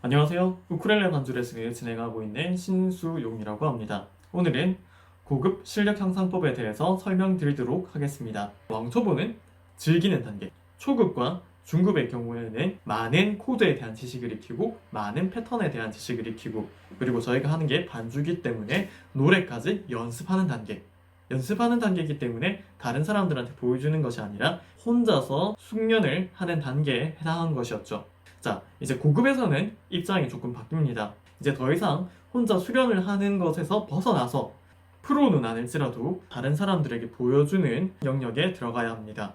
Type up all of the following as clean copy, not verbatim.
안녕하세요. 우쿨렐레 반주 레슨을 진행하고 있는 신수용이라고 합니다. 오늘은 고급 실력 향상법에 대해서 설명드리도록 하겠습니다. 왕초보는 즐기는 단계, 초급과 중급의 경우에는 많은 코드에 대한 지식을 익히고 많은 패턴에 대한 지식을 익히고 그리고 저희가 하는 게 반주기 때문에 노래까지 연습하는 단계, 연습하는 단계이기 때문에 다른 사람들한테 보여주는 것이 아니라 혼자서 숙련을 하는 단계에 해당한 것이었죠. 자, 이제 고급에서는 입장이 조금 바뀝니다. 이제 더 이상 혼자 수련을 하는 것에서 벗어나서 프로는 아닐지라도 다른 사람들에게 보여주는 영역에 들어가야 합니다.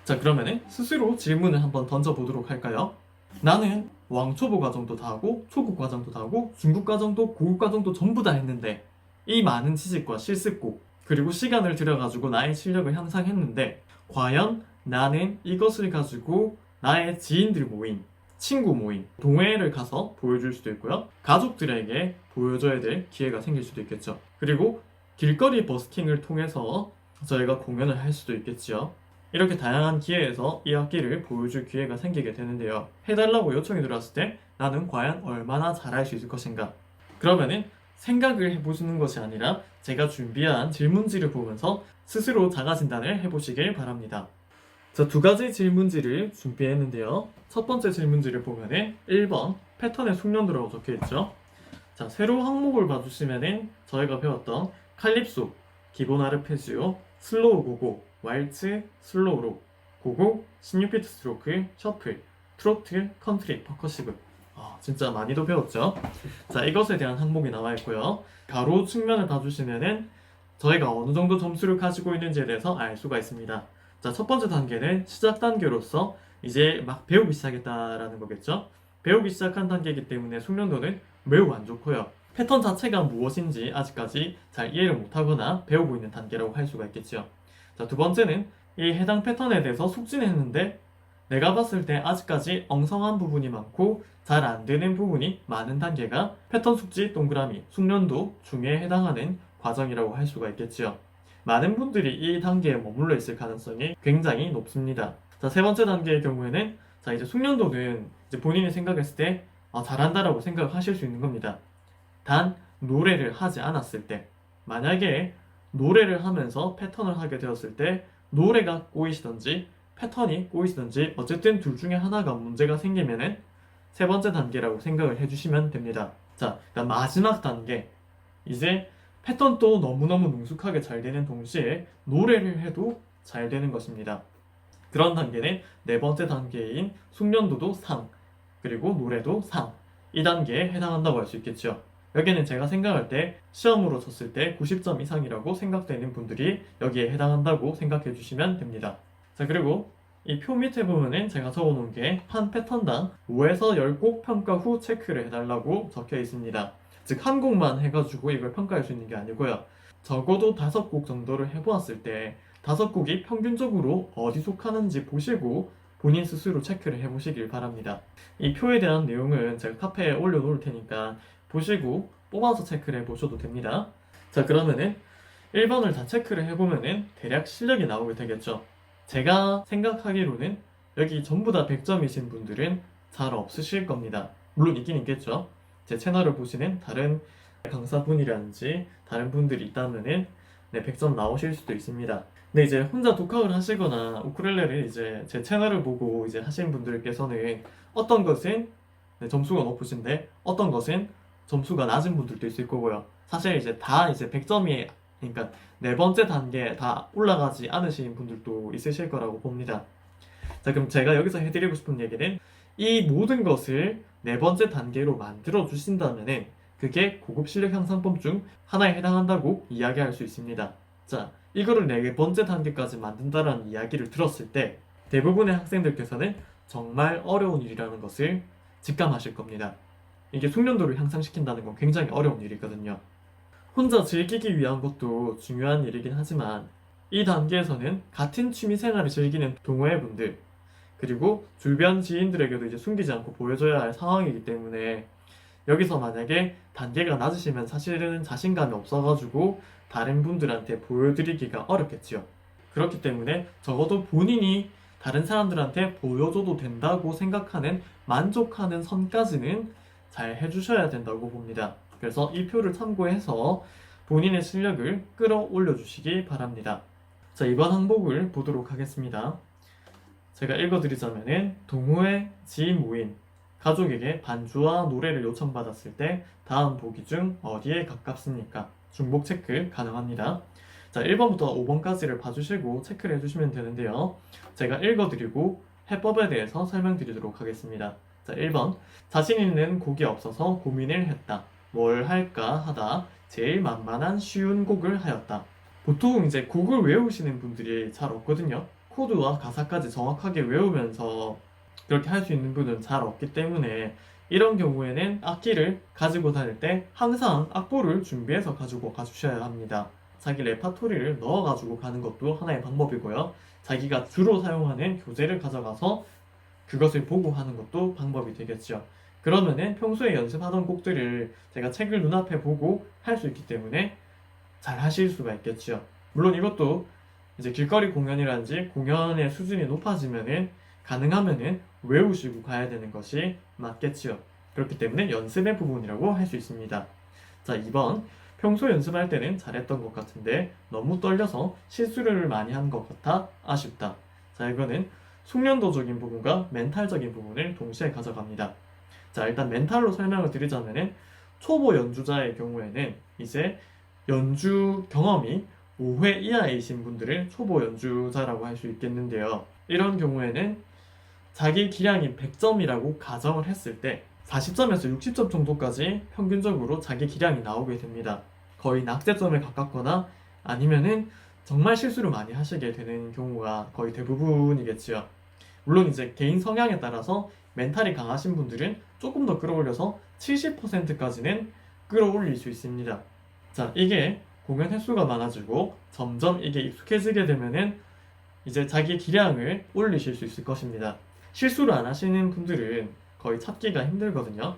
자, 그러면은 스스로 질문을 한번 던져보도록 할까요? 나는 왕초보 과정도 다 하고 초급 과정도 다 하고 중급 과정도 고급 과정도 전부 다 했는데 이 많은 지식과 실습곡 그리고 시간을 들여가지고 나의 실력을 향상했는데 과연 나는 이것을 가지고 나의 지인들 모임, 친구 모임, 동호회를 가서 보여줄 수도 있고요. 가족들에게 보여줘야 될 기회가 생길 수도 있겠죠. 그리고 길거리 버스킹을 통해서 저희가 공연을 할 수도 있겠지요. 이렇게 다양한 기회에서 이 악기를 보여줄 기회가 생기게 되는데요. 해달라고 요청이 들어왔을 때 나는 과연 얼마나 잘할 수 있을 것인가? 그러면은 생각을 해보시는 것이 아니라 제가 준비한 질문지를 보면서 스스로 자가 진단을 해보시길 바랍니다. 자, 두 가지 질문지를 준비했는데요. 첫 번째 질문지를 보면은 1번 패턴의 숙련도라고 적혀있죠. 자, 세로 항목을 봐주시면은 저희가 배웠던 칼립소, 기본 아르페지오, 슬로우 고고, 왈츠, 슬로우로, 고고, 16비트 스트로크, 셔플, 트로트, 컨트리, 퍼커시브. 진짜 많이도 배웠죠. 자, 이것에 대한 항목이 나와 있고요. 가로 측면을 봐주시면은 저희가 어느 정도 점수를 가지고 있는지에 대해서 알 수가 있습니다. 자, 첫 번째 단계는 시작 단계로서 이제 막 배우기 시작했다라는 거겠죠. 배우기 시작한 단계이기 때문에 숙련도는 매우 안 좋고요. 패턴 자체가 무엇인지 아직까지 잘 이해를 못하거나 배우고 있는 단계라고 할 수가 있겠죠. 자, 두 번째는 이 해당 패턴에 대해서 숙지했는데 내가 봤을 때 아직까지 엉성한 부분이 많고 잘 안 되는 부분이 많은 단계가 패턴 숙지 동그라미 숙련도 중에 해당하는 과정이라고 할 수가 있겠지요. 많은 분들이 이 단계에 머물러 있을 가능성이 굉장히 높습니다. 자, 세 번째 단계의 경우에는 자, 이제 숙련도는 이제 본인이 생각했을 때 잘한다라고 생각하실 수 있는 겁니다. 단 노래를 하지 않았을 때, 만약에 노래를 하면서 패턴을 하게 되었을 때 노래가 꼬이시던지 패턴이 꼬이시던지 어쨌든 둘 중에 하나가 문제가 생기면은 세 번째 단계라고 생각을 해주시면 됩니다. 자, 그다음 마지막 단계, 이제 패턴도 너무너무 능숙하게 잘 되는 동시에 노래를 해도 잘 되는 것입니다. 그런 단계는 네 번째 단계인 숙련도도 상, 그리고 노래도 상, 이 단계에 해당한다고 할 수 있겠죠. 여기는 제가 생각할 때 시험으로 쳤을 때 90점 이상이라고 생각되는 분들이 여기에 해당한다고 생각해 주시면 됩니다. 자, 그리고 이 표 밑에 보면은 제가 적어놓은 게 한 패턴당 5에서 10곡 평가 후 체크를 해달라고 적혀 있습니다. 즉, 한 곡만 해가지고 이걸 평가할 수 있는 게 아니고요. 적어도 5곡 정도를 해보았을 때 5곡이 평균적으로 어디 속하는지 보시고 본인 스스로 체크를 해보시길 바랍니다. 이 표에 대한 내용은 제가 카페에 올려놓을 테니까 보시고 뽑아서 체크를 해보셔도 됩니다. 자, 그러면은 1번을 다 체크를 해보면은 대략 실력이 나오게 되겠죠. 제가 생각하기로는 여기 전부 다 100점이신 분들은 잘 없으실 겁니다. 물론 있긴 있겠죠. 제 채널을 보시는 다른 강사분이라든지 다른 분들이 있다면은 100점 나오실 수도 있습니다. 근데 이제 혼자 독학을 하시거나 우쿨렐레를 이제 제 채널을 보고 이제 하신 분들께서는 어떤 것은 점수가 높으신데 어떤 것은 점수가 낮은 분들도 있을 거고요. 사실 이제 다 이제 100점이, 그러니까 네 번째 단계에 다 올라가지 않으신 분들도 있으실 거라고 봅니다. 자, 그럼 제가 여기서 해드리고 싶은 얘기는 이 모든 것을 네 번째 단계로 만들어 주신다면은 그게 고급 실력 향상법 중 하나에 해당한다고 이야기할 수 있습니다. 자, 이거를 네 번째 단계까지 만든다라는 이야기를 들었을 때 대부분의 학생들께서는 정말 어려운 일이라는 것을 직감하실 겁니다. 이게 숙련도를 향상시킨다는 건 굉장히 어려운 일이거든요. 혼자 즐기기 위한 것도 중요한 일이긴 하지만 이 단계에서는 같은 취미생활을 즐기는 동호회분들 그리고 주변 지인들에게도 이제 숨기지 않고 보여줘야 할 상황이기 때문에 여기서 만약에 단계가 낮으시면 사실은 자신감이 없어가지고 다른 분들한테 보여드리기가 어렵겠지요. 그렇기 때문에 적어도 본인이 다른 사람들한테 보여줘도 된다고 생각하는 만족하는 선까지는 잘 해주셔야 된다고 봅니다. 그래서 이 표를 참고해서 본인의 실력을 끌어올려 주시기 바랍니다. 자, 이번 항목을 보도록 하겠습니다. 제가 읽어드리자면은 동호회 지인 모임 가족에게 반주와 노래를 요청받았을 때 다음 보기 중 어디에 가깝습니까? 중복 체크 가능합니다. 자, 1번부터 5번까지를 봐주시고 체크를 해주시면 되는데요. 제가 읽어드리고 해법에 대해서 설명드리도록 하겠습니다. 자, 1번 자신 있는 곡이 없어서 고민을 했다. 뭘 할까 하다 제일 만만한 쉬운 곡을 하였다. 보통 이제 곡을 외우시는 분들이 잘 없거든요. 코드와 가사까지 정확하게 외우면서 그렇게 할 수 있는 분은 잘 없기 때문에 이런 경우에는 악기를 가지고 다닐 때 항상 악보를 준비해서 가지고 가주셔야 합니다. 자기 레파토리를 넣어가지고 가는 것도 하나의 방법이고요. 자기가 주로 사용하는 교재를 가져가서 그것을 보고 하는 것도 방법이 되겠죠. 그러면은 평소에 연습하던 곡들을 제가 책을 눈앞에 보고 할 수 있기 때문에 잘 하실 수가 있겠죠. 물론 이것도 이제 길거리 공연이라든지 공연의 수준이 높아지면은 가능하면은 외우시고 가야 되는 것이 맞겠지요. 그렇기 때문에 연습의 부분이라고 할 수 있습니다. 자, 2번 평소 연습할 때는 잘했던 것 같은데 너무 떨려서 실수를 많이 한 것 같아 아쉽다. 자, 이거는 숙련도적인 부분과 멘탈적인 부분을 동시에 가져갑니다. 자, 일단 멘탈로 설명을 드리자면은 초보 연주자의 경우에는 이제 연주 경험이 5회 이하이신 분들을 초보 연주자라고 할 수 있겠는데요. 이런 경우에는 자기 기량이 100점이라고 가정을 했을 때 40점에서 60점 정도까지 평균적으로 자기 기량이 나오게 됩니다. 거의 낙제점에 가깝거나 아니면은 정말 실수를 많이 하시게 되는 경우가 거의 대부분이겠지요. 물론 이제 개인 성향에 따라서 멘탈이 강하신 분들은 조금 더 끌어올려서 70%까지는 끌어올릴 수 있습니다. 자, 이게 공연 횟수가 많아지고 점점 이게 익숙해지게 되면은 이제 자기 기량을 올리실 수 있을 것입니다. 실수를 안 하시는 분들은 거의 찾기가 힘들거든요.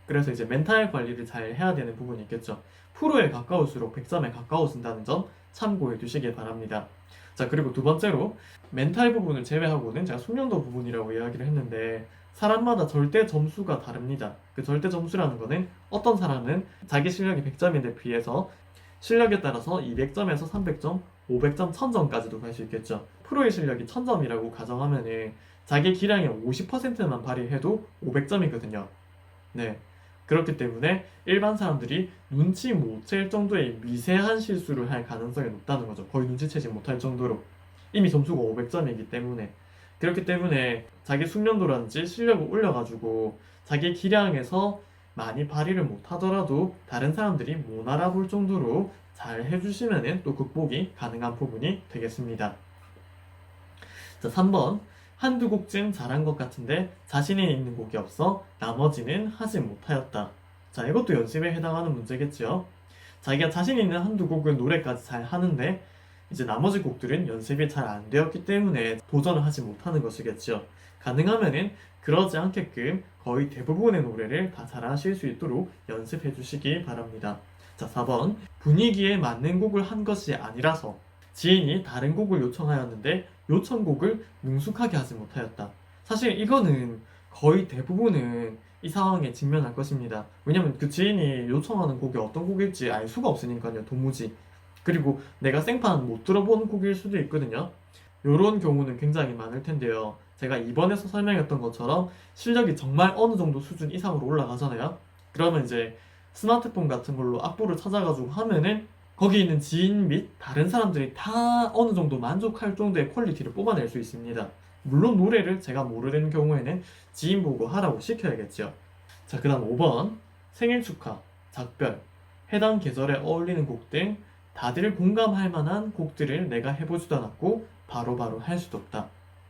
그래서 이제 멘탈 관리를 잘 해야 되는 부분이 있겠죠. 프로에 가까울수록 100점에 가까워진다는 점 참고해 두시기 바랍니다. 자, 그리고 두 번째로 멘탈 부분을 제외하고는 제가 숙련도 부분이라고 이야기를 했는데 사람마다 절대 점수가 다릅니다. 그 절대 점수라는 거는 어떤 사람은 자기 실력이 100점인데 비해서 실력에 따라서 200점에서 300점, 500점, 1000점까지도 갈 수 있겠죠. 프로의 실력이 1000점이라고 가정하면은 자기 기량의 50%만 발휘해도 500점이거든요. 네. 그렇기 때문에 일반 사람들이 눈치 못 챌 정도의 미세한 실수를 할 가능성이 높다는 거죠. 거의 눈치채지 못할 정도로. 이미 점수가 500점이기 때문에. 그렇기 때문에 자기 숙련도라든지 실력을 올려가지고 자기 기량에서 많이 발휘를 못하더라도 다른 사람들이 못 알아볼 정도로 잘 해주시면 또 극복이 가능한 부분이 되겠습니다. 자, 3번 한두 곡쯤 잘한 것 같은데 자신이 있는 곡이 없어 나머지는 하지 못하였다. 자, 이것도 연습에 해당하는 문제겠죠. 자기가 자신 있는 한두 곡은 노래까지 잘 하는데 이제 나머지 곡들은 연습이 잘 안 되었기 때문에 도전을 하지 못하는 것이겠죠. 가능하면은 그러지 않게끔 거의 대부분의 노래를 다 잘하실 수 있도록 연습해 주시기 바랍니다. 자, 4번 분위기에 맞는 곡을 한 것이 아니라서 지인이 다른 곡을 요청하였는데 요청곡을 능숙하게 하지 못하였다. 사실 이거는 거의 대부분은 이 상황에 직면할 것입니다. 왜냐면 그 지인이 요청하는 곡이 어떤 곡일지 알 수가 없으니까요, 도무지. 그리고 내가 생판 못 들어본 곡일 수도 있거든요. 이런 경우는 굉장히 많을 텐데요. 제가 이번에서 설명했던 것처럼 실력이 정말 어느 정도 수준 이상으로 올라가잖아요. 그러면 이제 스마트폰 같은 걸로 악보를 찾아가지고 하면은 거기 있는 지인 및 다른 사람들이 다 어느 정도 만족할 정도의 퀄리티를 뽑아낼 수 있습니다. 물론 노래를 제가 모르는 경우에는 지인 보고 하라고 시켜야겠죠. 자, 그 다음 5번 생일 축하, 작별, 해당 계절에 어울리는 곡 등 다들 공감할 만한 곡들을 내가 해보지도 않았고 바로바로 할 수도 없다.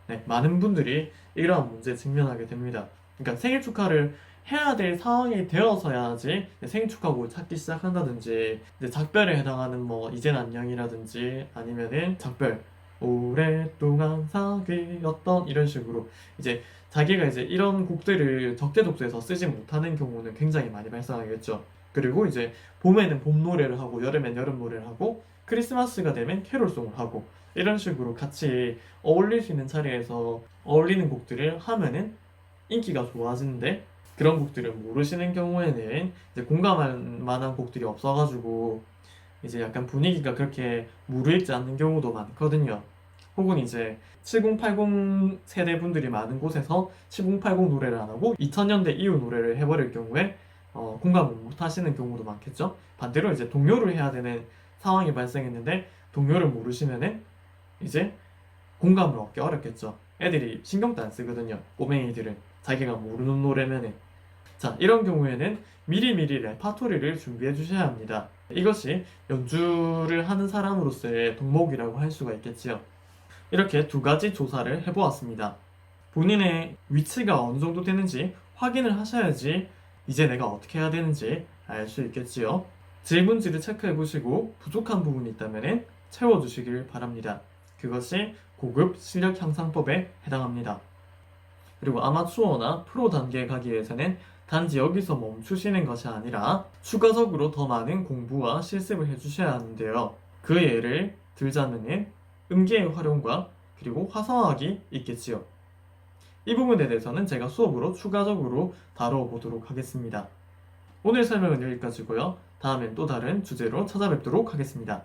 네, 많은 분들이 이러한 문제에 직면하게 됩니다. 그러니까 생일 축하를 해야 될 상황이 되어서야지 생일 축하곡을 찾기 시작한다든지 이제 작별에 해당하는 뭐 이젠 안녕이라든지 아니면은 작별 오랫동안 사귀었던 이런 식으로 이제 자기가 이제 이런 곡들을 적재적소에서 쓰지 못하는 경우는 굉장히 많이 발생하겠죠. 그리고 이제 봄에는 봄 노래를 하고 여름엔 여름 노래를 하고 크리스마스가 되면 캐롤송을 하고 이런 식으로 같이 어울릴 수 있는 자리에서 어울리는 곡들을 하면은 인기가 좋아지는데 그런 곡들을 모르시는 경우에는 이제 공감할 만한 곡들이 없어가지고 이제 약간 분위기가 그렇게 무르익지 않는 경우도 많거든요. 혹은 이제 7080 세대 분들이 많은 곳에서 7080 노래를 안 하고 2000년대 이후 노래를 해버릴 경우에 공감을 못 하시는 경우도 많겠죠. 반대로 이제 동요를 해야 되는 상황이 발생했는데 동요를 모르시면은 이제 공감을 얻기 어렵겠죠. 애들이 신경도 안 쓰거든요. 꼬맹이들은 자기가 모르는 노래면은. 자, 이런 경우에는 미리미리 레파토리를 준비해 주셔야 합니다. 이것이 연주를 하는 사람으로서의 덕목이라고 할 수가 있겠지요. 이렇게 두 가지 조사를 해보았습니다. 본인의 위치가 어느 정도 되는지 확인을 하셔야지 이제 내가 어떻게 해야 되는지 알 수 있겠지요. 질문지를 체크해 보시고 부족한 부분이 있다면 채워주시길 바랍니다. 그것이 고급 실력 향상법에 해당합니다. 그리고 아마추어나 프로 단계에 가기 위해서는 단지 여기서 멈추시는 것이 아니라 추가적으로 더 많은 공부와 실습을 해주셔야 하는데요. 그 예를 들자면 음계의 활용과 그리고 화성학이 있겠지요. 이 부분에 대해서는 제가 수업으로 추가적으로 다뤄보도록 하겠습니다. 오늘 설명은 여기까지고요. 다음엔 또 다른 주제로 찾아뵙도록 하겠습니다.